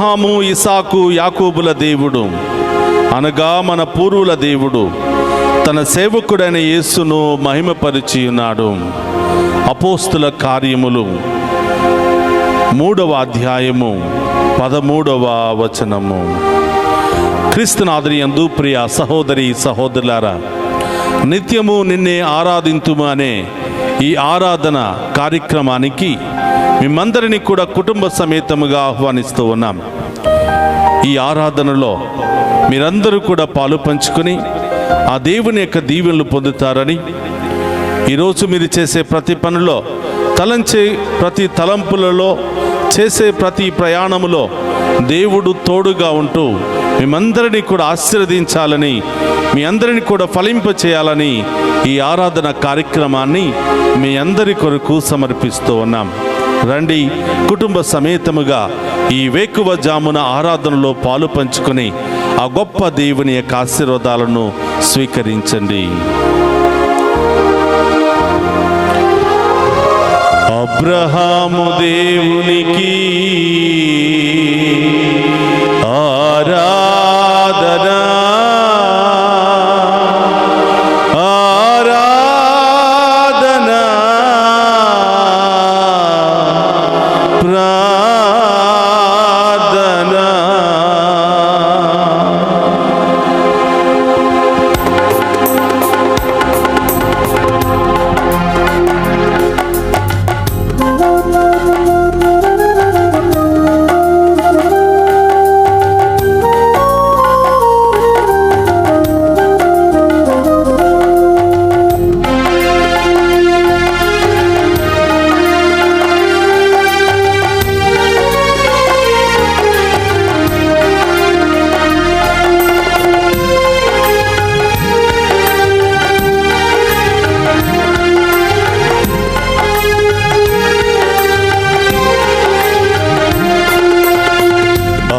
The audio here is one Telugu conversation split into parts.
అబ్రహాము, ఇసాకు, యాకోబుల దేవుడు అనగా మన పూర్వుల దేవుడు తన సేవకుడైన యేసును మహిమపరిచి ఉన్నాడు. అపోస్తుల కార్యములు 3వ అధ్యాయము 13వ వచనము. క్రీస్తునాథుని యందు ప్రియ సహోదరి సహోదరులారా, నిత్యము నిన్నే ఆరాధింతుము అనే ఈ ఆరాధన కార్యక్రమానికి మిమ్మందరినీ కూడా కుటుంబ సమేతముగా ఆహ్వానిస్తూ ఉన్నాం. ఈ ఆరాధనలో మీరందరూ కూడా పాలు పంచుకొని ఆ దేవుని యొక్క దీవెనలు పొందుతారని, ఈరోజు మీరు చేసే ప్రతి పనిలో, తలంచే ప్రతి తలంపులలో, చేసే ప్రతి ప్రయాణములో దేవుడు తోడుగా ఉంటూ మేమందరినీ కూడా ఆశీర్వదించాలని, మీ అందరినీ కూడా ఫలింపచేయాలని ఈ ఆరాధన కార్యక్రమాన్ని మీ అందరి కొరకు సమర్పిస్తూ ఉన్నాం. రండి, కుటుంబ సమేతముగా ఈ వేకువ జామున ఆరాధనలో పాలు పంచుకొని ఆ గొప్ప దేవుని యొక్క ఆశీర్వాదాలను స్వీకరించండి. అబ్రహాము దేవునికి ఆరాధన, ఆరాధన, ప్రార్థన.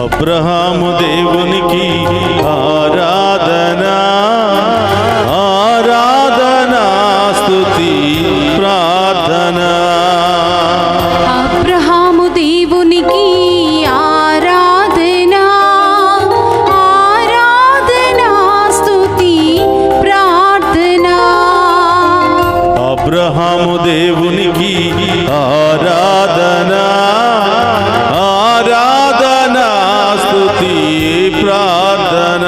అబ్రహాము దేవునికి ఆరాధన, ఆరాధన, స్తుతి, ప్రార్థన. అబ్రహాము దేవునికి ఆరాధన, ఆరాధన, స్తుతి, ప్రార్థన. అబ్రహాము దేవునికి ఆరాధన, ఆరాధన, స్తుతి, ప్రార్థన.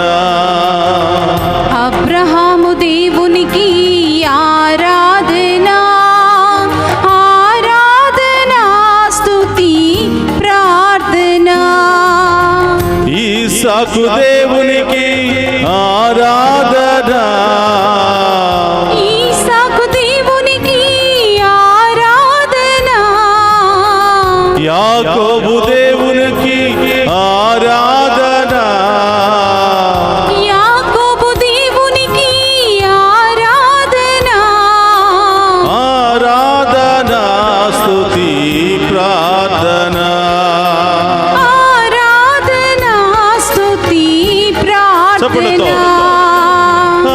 అబ్రహాము దేవునికి ఆరాధన, ఆరాధన, స్తుతి, ప్రార్థన. ఇస్సాకు దేవునికి ఆరాధన, ఇస్సాకు దేవునికి ఆరాధన. యాకోబు దేవునికి ఆరాధన, యాకోబు దేవునికి ఆరాధన, ఆరాధన, స్తుతి, ప్రార్థన. ఆరాధన, స్తుతి, ప్రార్థన.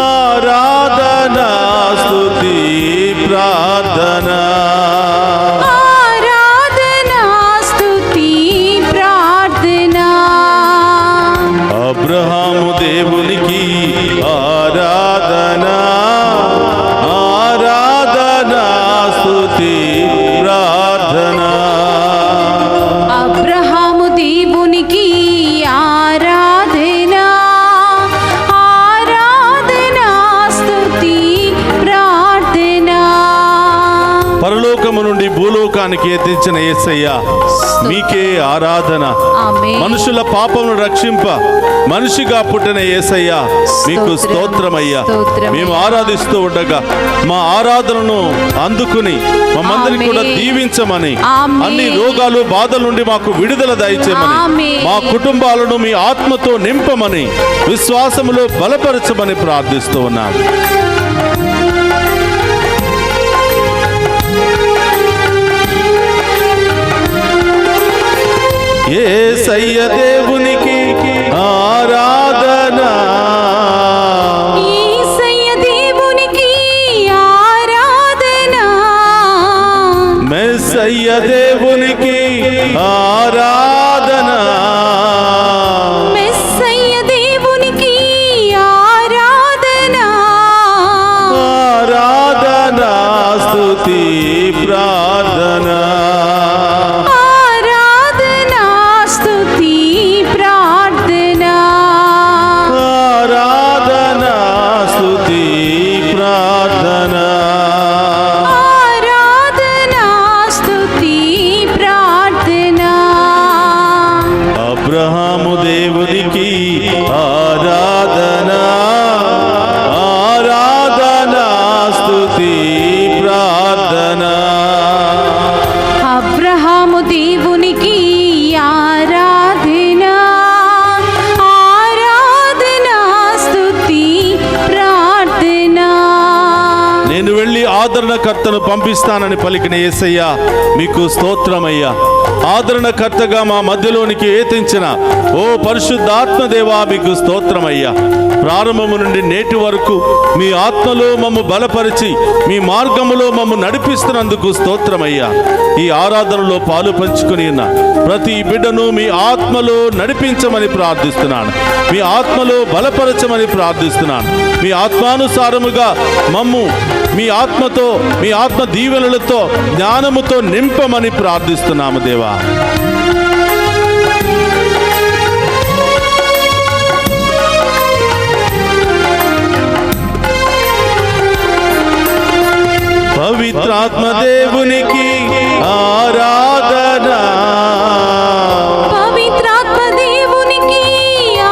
ఆరాధన, స్తుతి, ప్రార్థన. ఆరాధన, స్తుతి, ప్రార్థన. అబ్రహాము దేవునికి ఆరాధన, ఆరాధన, స్తుతి, ప్రార్థన. అబ్రహాము దేవునికి ఆరాధన, ఆరాధన, స్తుతి, ప్రార్థన. పరలోకము నుండి భూలోకానికి ఎత్తించిన యేసయ్య మీకే ఆరాధన. ఆమేన్. మనుషుల పాపమును రక్షింప మనిషిగా పుట్టిన యేసయ్య మీకు స్తోత్రమయ్యా. స్తోత్రం. మేము ఆరాధిస్తూ ఉండగా మా ఆరాధనను అందుకుని మమ్మందరినీ కూడా ఆమేన్. దీవించమని, ఆమేన్. అన్ని రోగాలు బాధల నుండి మాకు విడుదల దయచేయమని, ఆమేన్. మా కుటుంబాలను మీ ఆత్మతో నింపమని, విశ్వాసములో బలపరచమని ప్రార్థిస్తూ ఉన్నాం. యేసయ్య దేవునికి ఆరాధన, యేసయ్య దేవునికి ఆరాధన, మెస్సయ్య దేవునికి ఆరాధన, అబ్రహాము దేవునికి ఆరాధన ఆరాధన స్తుతి ప్రార్థన. అబ్రహాము దేవునికి ఆరాధన ఆరాధన స్తుతి ప్రార్థన. నేను వెళ్ళి ఆదరణకర్తను పంపిస్తానని పలికిన యేసయ్య మీకు స్తోత్రమయ్యా. ఆదరణకర్తగా మా మధ్యలోనికి ఏతించిన ఓ పరిశుద్ధాత్మదేవా మీకు స్తోత్రమయ్యా. ప్రారంభము నుండి నేటి వరకు మీ ఆత్మలో మమ్ము బలపరిచి మీ మార్గములో మమ్ము నడిపిస్తున్నందుకు స్తోత్రమయ్యా. ఈ ఆరాధనలో పాలు పంచుకుని ఉన్న ప్రతి బిడ్డను మీ ఆత్మలో నడిపించమని ప్రార్థిస్తున్నాను. మీ ఆత్మలో బలపరచమని ప్రార్థిస్తున్నాను. మీ ఆత్మానుసారముగా మమ్ము మీ ఆత్మతో మీ ఆత్మ దీవెనలతో జ్ఞానముతో నింపమని ప్రార్థిస్తున్నాము దేవా. పవిత్రాత్మ దేవునికి ఆరాధన పవిత్రాత్మ దేవునికి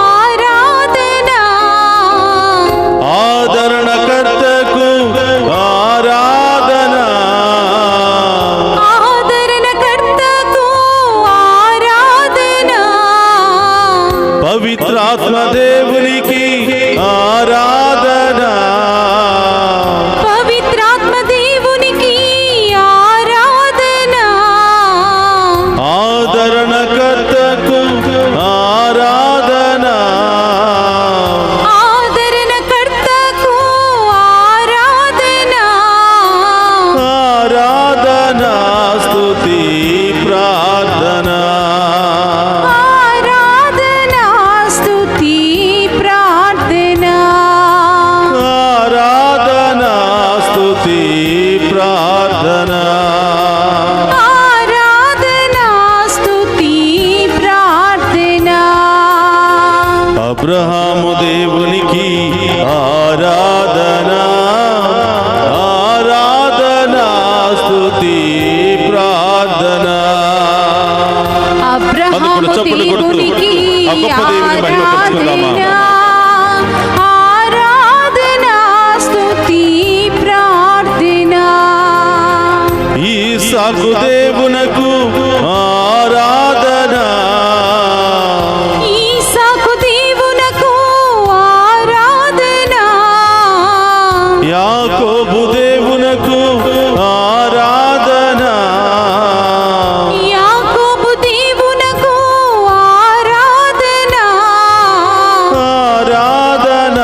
ఆరాధన ఆదరణకర్తకు ఆరాధన ఆదరణకర్తకు ఆరాధన పవిత్రాత్మ దేవునికి ఆరాధన పవిత్రాత్మ దేవునికి ఆరాధన ఆదరణకర్తకు ఆరాధన ఆదరణకర్తకు ఆరాధన ఆరాధన స్తుతి ప్రార్థన. ఆరాధన స్తుతి ప్రార్థన ఆరాధన స్తుతి ప్రార్థన. ఆరాధన స్తుతి ప్రార్థన. అబ్రహాము దేవునికి ఆరాధన ఆరాధన స్తుతి ప్రార్థన. అబ్రహాము చప్పట్లు కొడుతూ దేవునికి ఆ గొప్ప దేవుని మహిమపరచుకుందామా? ఆరాధన స్తుతి ప్రార్థన. ఈసాకు దేవునకు ఆరాధన ఈసాకు దేవునకు ఆరాధన యాకోబు దేవునకు ఆరాధన యాకోబు దేవునకు ఆరాధన ఆరాధన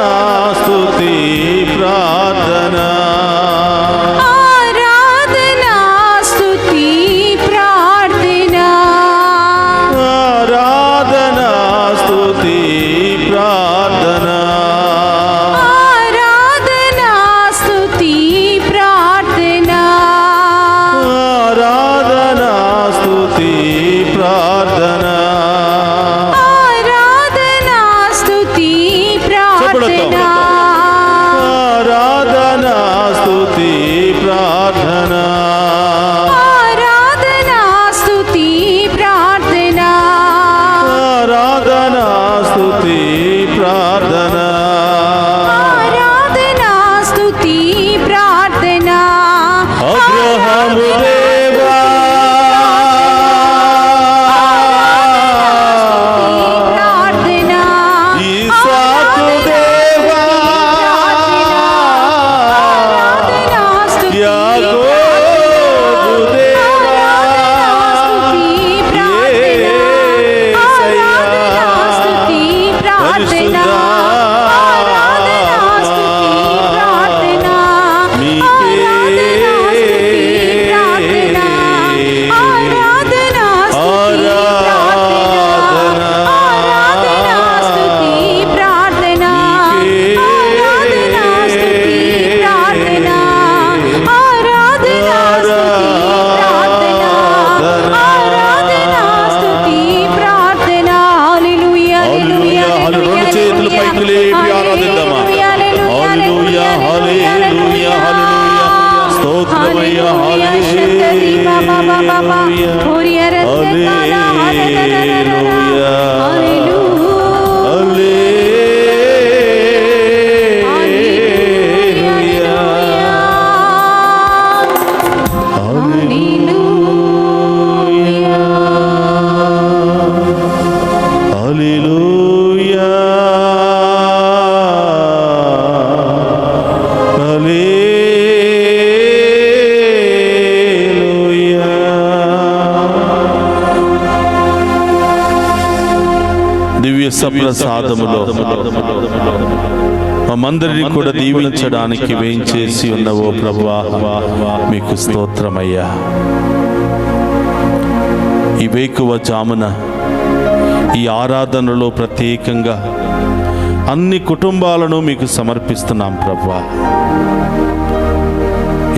స్తుతి ప్రార్థన. ఆరాధన స్తుతి ప్రార్థన. దివ్య సప్రసాదములో మమ్మందరినీ కూడా దీవించడానికి వేయించేసి ఉన్న ఓ ప్రభువా, మీకు స్తోత్రమయ్యా. ఈ వేకువ జామున ఈ ఆరాధనలో ప్రత్యేకంగా అన్ని కుటుంబాలను మీకు సమర్పిస్తున్నాం ప్రభువా.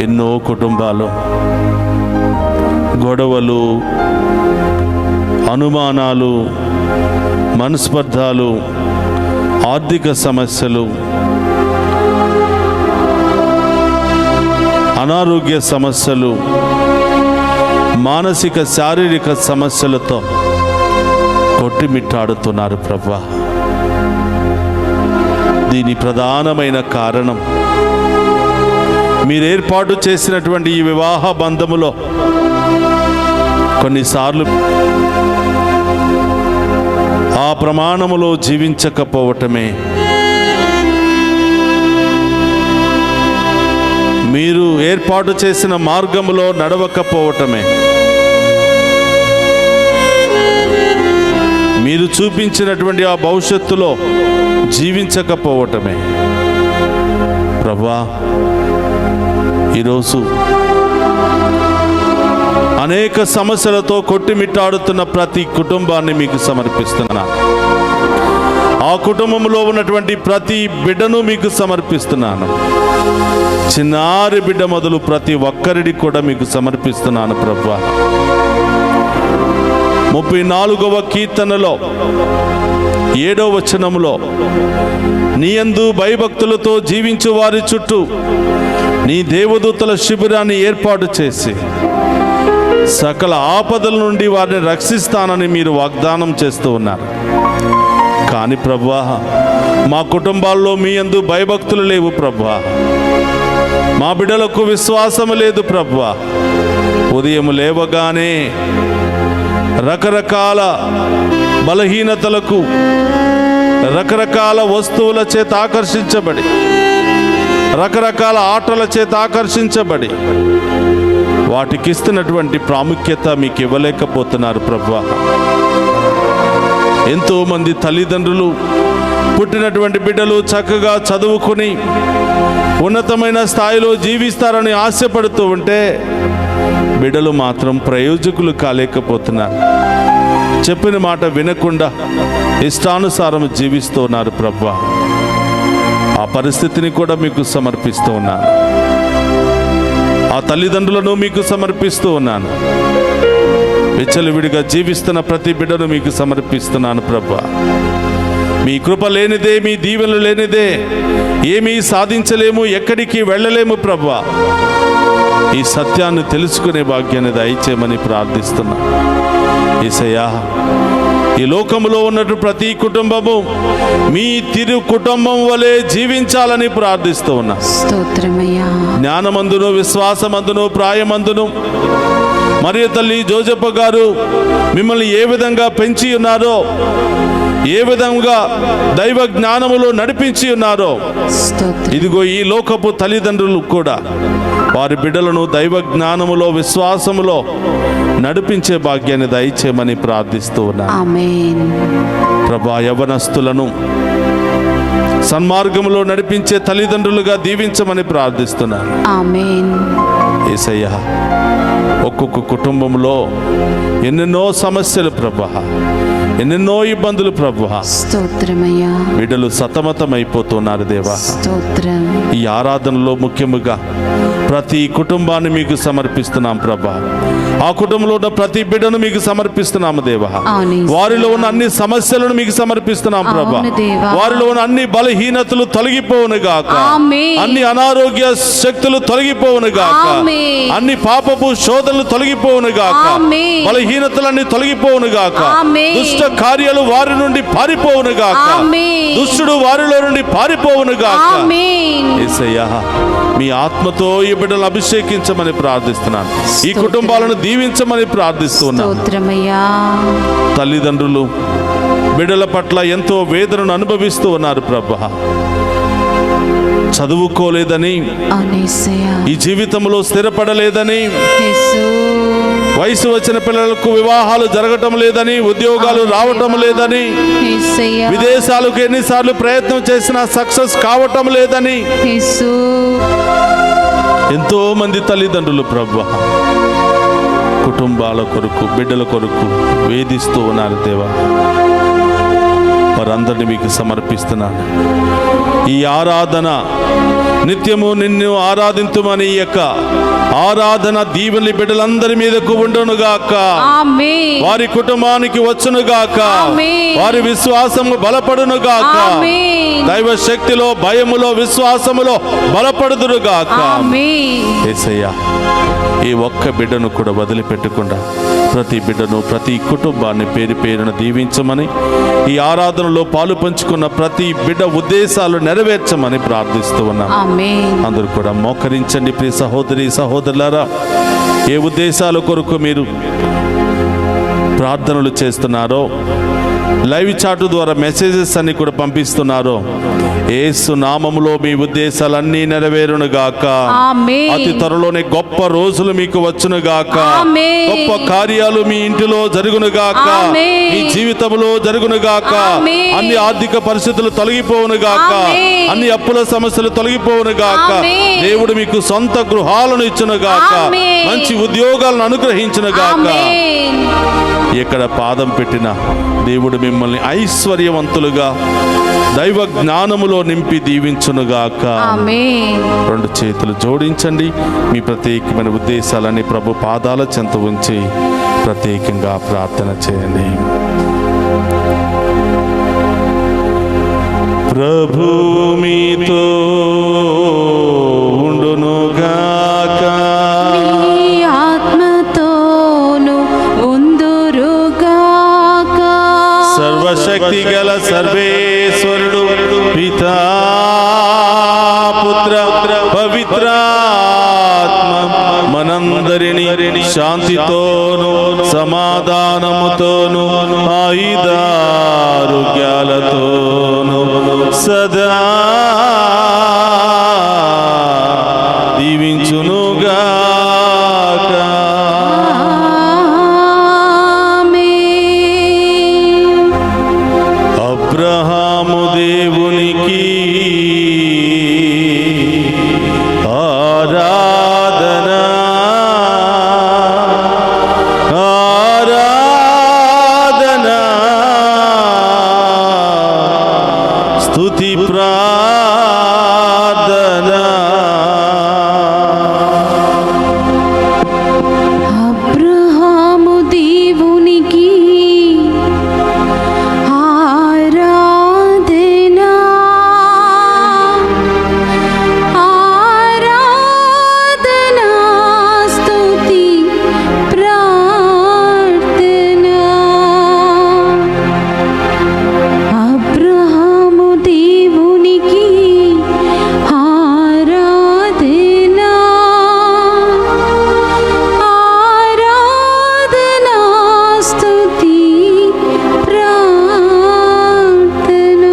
ఎన్నో కుటుంబాలు గొడవలు, అనుమానాలు, మనస్పర్ధాలు, ఆర్థిక సమస్యలు, అనారోగ్య సమస్యలు, మానసిక శారీరక సమస్యలతో కొట్టిమిట్టాడుతున్నారు ప్రభువా. దీని ప్రధానమైన కారణం మీరు ఏర్పాటు చేసినటువంటి ఈ వివాహ బంధములో కొన్నిసార్లు ఆ ప్రమాణములో జీవించకపోవటమే, మీరు ఏర్పాటు చేసిన మార్గములో నడవకపోవటమే, మీరు చూపించినటువంటి ఆ భవిష్యత్తులో జీవించకపోవటమే. ప్రభువా, ఈరోజు అనేక సమస్యలతో కొట్టిమిట్టాడుతున్న ప్రతి కుటుంబాన్ని మీకు సమర్పిస్తున్నాను. ఆ కుటుంబంలో ఉన్నటువంటి ప్రతి బిడ్డను మీకు సమర్పిస్తున్నాను. చిన్నారి బిడ్డ మొదలు ప్రతి ఒక్కరిని కూడా మీకు సమర్పిస్తున్నాను ప్రభువా. 34వ కీర్తనలో 7వ వచనములో, నీ యందు భయభక్తులతో జీవించు వారి చుట్టూ నీ దేవదూతల శిబిరాన్ని ఏర్పాటు చేసి సకల ఆపదల నుండి వారిని రక్షిస్తానని మీరు వాగ్దానం చేస్తూ ఉన్నారు. కానీ ప్రభువా, మా కుటుంబాల్లో మీ యందు భయభక్తులు లేవు ప్రభువా. మా బిడ్డలకు విశ్వాసము లేదు ప్రభువా. ఉదయం లేవగానే రకరకాల బలహీనతలకు, రకరకాల వస్తువుల చేత ఆకర్షించబడి, రకరకాల ఆటల చేత ఆకర్షించబడి వాటికి ఇస్తున్నటువంటి ప్రాముఖ్యత మీకు ఇవ్వలేకపోతున్నారు ప్రభువా. ఎంతోమంది తల్లిదండ్రులు పుట్టినటువంటి బిడ్డలు చక్కగా చదువుకుని ఉన్నతమైన స్థాయిలో జీవిస్తారని ఆశపడుతూ ఉంటే బిడ్డలు మాత్రం ప్రయోజకులు కాలేకపోతున్నారు. చెప్పిన మాట వినకుండా ఇష్టానుసారం జీవిస్తూ ఉన్నారు ప్రభువా. ఆ పరిస్థితిని కూడా మీకు సమర్పిస్తూ ఉన్నాను. ఆ తల్లిదండ్రులను మీకు సమర్పిస్తూ ఉన్నాను. విచ్చలవిడిగా జీవిస్తున్న ప్రతి బిడ్డను మీకు సమర్పిస్తున్నాను ప్రభువా. మీ కృప లేనిదే, మీ దీవెనలు లేనిదే ఏమీ సాధించలేము, ఎక్కడికి వెళ్ళలేము ప్రభువా. ఈ సత్యాన్ని తెలుసుకునే భాగ్యాన్ని దయచేయమని ప్రార్థిస్తున్నా. యేసయ్యా, ఈ లోకములో ఉన్నట్టు ప్రతి కుటుంబము మీ తిరు కుటుంబం వలె జీవించాలని ప్రార్థిస్తూ ఉన్నా. స్తోత్రమయ్యా. జ్ఞానమందును, విశ్వాసమందును, ప్రాయమందును మరియు తల్లి జోజప్ప గారు మిమ్మల్ని ఏ విధంగా పెంచి ఉన్నారో, ఏ విధంగా దైవ జ్ఞానములో నడిపించి ఉన్నారో, ఇదిగో ఈ లోకపు తల్లిదండ్రులు కూడా వారి బిడ్డలను దైవ జ్ఞానములో, విశ్వాసములో నడిపించే భాగ్యాన్ని దయచేయమని ప్రార్థిస్తూ ఉన్నా. ఆమేన్. ప్రభా, యవనస్తులను సన్మార్గములో నడిపించే తల్లిదండ్రులుగా దీవించమని ప్రార్థిస్తున్నాను. ఆమేన్. యేసయ్యా, ఒక్కొక్క కుటుంబంలో ఎన్నెన్నో సమస్యలు ప్రభా, ఎన్నెన్నో ఇబ్బందులు ప్రభా. స్తోత్రమయ్యా. బిడ్డలు సతమతమైపోతున్నారు దేవా. స్తోత్రం. ఈ ఆరాధనలో ముఖ్యముగా ప్రతి కుటుంబాన్ని మీకు సమర్పిస్తున్నాం ప్రభా. ఆ కుటుంబంలో ఉన్న ప్రతి బిడ్డను మీకు సమర్పిస్తున్నాము దేవా. వారిలో ఉన్న అన్ని సమస్యలను మీకు సమర్పిస్తున్నాం ప్రభా. వారిలో ఉన్న అన్ని బలహీనతలు తొలగిపోవును గాక. అన్ని అనారోగ్య శక్తులు తొలగిపోవును గాక. అన్ని పాపపు శోధనలు తొలగిపోవును గాక. బలహీనతలన్నీ తొలగిపోవును గాక. దుష్ట కార్యాలు వారి నుండి పారిపోవును గాక. దుష్టుడు వారిలో నుండి పారిపోవును గాక. యేసయ్యా, మీ ఆత్మతో ఈ బిడ్డలను అభిషేకించమని ప్రార్థిస్తున్నాను. ఈ కుటుంబాలను దీవించమని ప్రార్థిస్తున్నాను. తల్లిదండ్రులు బిడ్డల పట్ల ఎంతో వేదనను అనుభవిస్తూ ఉన్నారు ప్రభా. చదువుకోలేదని, అవును యేసయ్యా. ఈ జీవితంలో స్థిరపడలేదని, యేసు. వయసు వచ్చిన పిల్లలకు వివాహాలు జరగటం లేదని, ఉద్యోగాలు రావటం లేదని, యేసయ్యా. విదేశాలకు ఎన్నిసార్లు ప్రయత్నం చేసినా సక్సెస్ కావటం లేదని యేసు. ఎంతో మంది తల్లిదండ్రులు ప్రభువా కుటుంబాల కొరకు, బిడ్డల కొరకు వేధిస్తూ ఉన్నారు దేవా. వారందరినీ మీకు సమర్పిస్తున్నాను. ఈ ఆరాధన నిత్యము నిన్ను ఆరాధింతుమని ఈ యొక్క ఆరాధన దీవెనలు బిడ్డలందరి మీదకు ఉండునుగాక. ఆమేన్. వారి కుటుంబానికి వచ్చునుగాక. ఆమేన్. వారి విశ్వాసము బలపడునుగాక. ఆమేన్. దైవ శక్తిలో, భయములో, విశ్వాసములో బలపడుదురుగాక. ఆమేన్. యేసయ్యా, ఈ ఒక్క బిడ్డను కూడా వదిలిపెట్టకుండా ప్రతి బిడ్డను, ప్రతి కుటుంబాన్ని పేరు పేరున దీవించమని, ఈ ఆరాధనలో పాలు పంచుకున్న ప్రతి బిడ్డ ఉద్దేశాలు నెరవేర్చమని ప్రార్థిస్తూ ఉన్నాం. ఆమేన్. అందరూ కూడా మోకరించండి. ప్రియ సహోదరి సహోదరులారా, ఏ ఉద్దేశాల కొరకు మీరు ప్రార్థనలు చేస్తున్నారో, లైవ్ చాటు ద్వారా మెసేజెస్ అన్ని కూడా పంపిస్తున్నారో, యేసు నామములో మీ ఉద్దేశాలన్నీ నెరవేరునుగాక. ఆమేన్. అతి త్వరలోనే గొప్ప రోజులు మీకు వచ్చునుగాక. ఆమేన్. గొప్ప కార్యాలు మీ ఇంటిలో జరుగునుగాక. ఆమేన్. మీ జీవితంలో జరుగునుగాక. ఆమేన్. అన్ని ఆర్థిక పరిస్థితులు తొలగిపోవునుగాక. ఆమేన్. అన్ని అప్పుల సమస్యలు తొలగిపోవునుగాక. ఆమేన్. దేవుడు మీకు సొంత గృహాలను ఇచ్చునుగాక. ఆమేన్. మంచి ఉద్యోగాలను అనుగ్రహించునుగాక. ఆమేన్. ఎక్కడ పాదం పెట్టినా దేవుడు మిమ్మల్ని ఐశ్వర్యవంతులుగా దైవ జ్ఞానములో నింపి దీవించునుగాక. ఆమేన్. రెండు చేతులు జోడించండి. మీ ప్రత్యేకమైన ఉద్దేశాలని ప్రభు పాదాల చెంత ఉంచి ప్రత్యేకంగా ప్రార్థన చేయండి. ప్రభు మీతో ఉండునుగాక. నీ ఆత్మతోను ఉందురుగాక. సర్వశక్తి గల సర్వేశ్వరుడు పితా పుత్ర పవిత్రాత్మ మనందరినీ శాంతితోను సమాధానముతోను ఆయుధారోగ్యాలతోను సదా దీవించునుగాక. ఆమేన్. అబ్రహాము దేవునికి ఆరాధన, ఆరాధన, స్తుతి ప్రార్థన. అబ్రహాము దేవునికి ఆరాధన, ఆరాధన, స్తుతి ప్రార్థన. అబ్రహాము దేవునికి ఆరాధన, ఆరాధన, స్తుతి ప్రార్థన.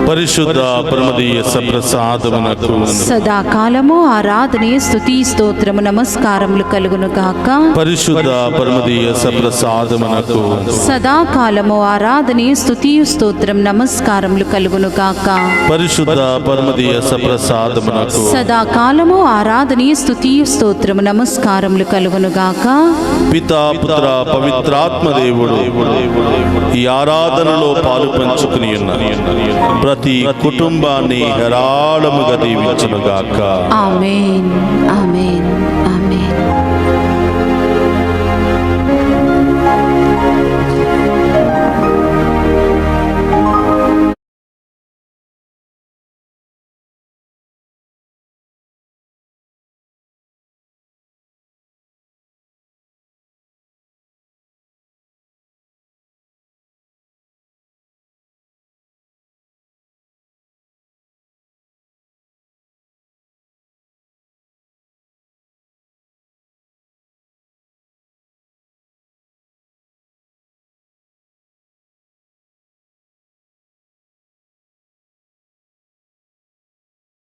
పరిశుద్ధ పరమదీయ సప్రసాదమునకు సదాకాలము ఆరాధనే స్తుతి స్తోత్రము నమస్కారములు కలుగును గాక. పరిశుద్ధ పరమదీయ సప్రసాదమునకు సదాకాలము ఆరాధనే స్తుతి స్తోత్రం నమస్కారములు కలుగును గాక. పరిశుద్ధ పరమదీయ సప్రసాదమునకు సదాకాలము ఆరాధనే స్తుతి స్తోత్రము నమస్కారములు కలుగును గాక. పితా పుత్ర పవిత్రాత్మ దేవుడు ఈ ఆరాధనలో పాలు పంచుకుని ఉన్న ప్రతి కుటుంబాన్ని హేరాళముగా దీవించునుగాక. ఆమేన్. ఆమేన్.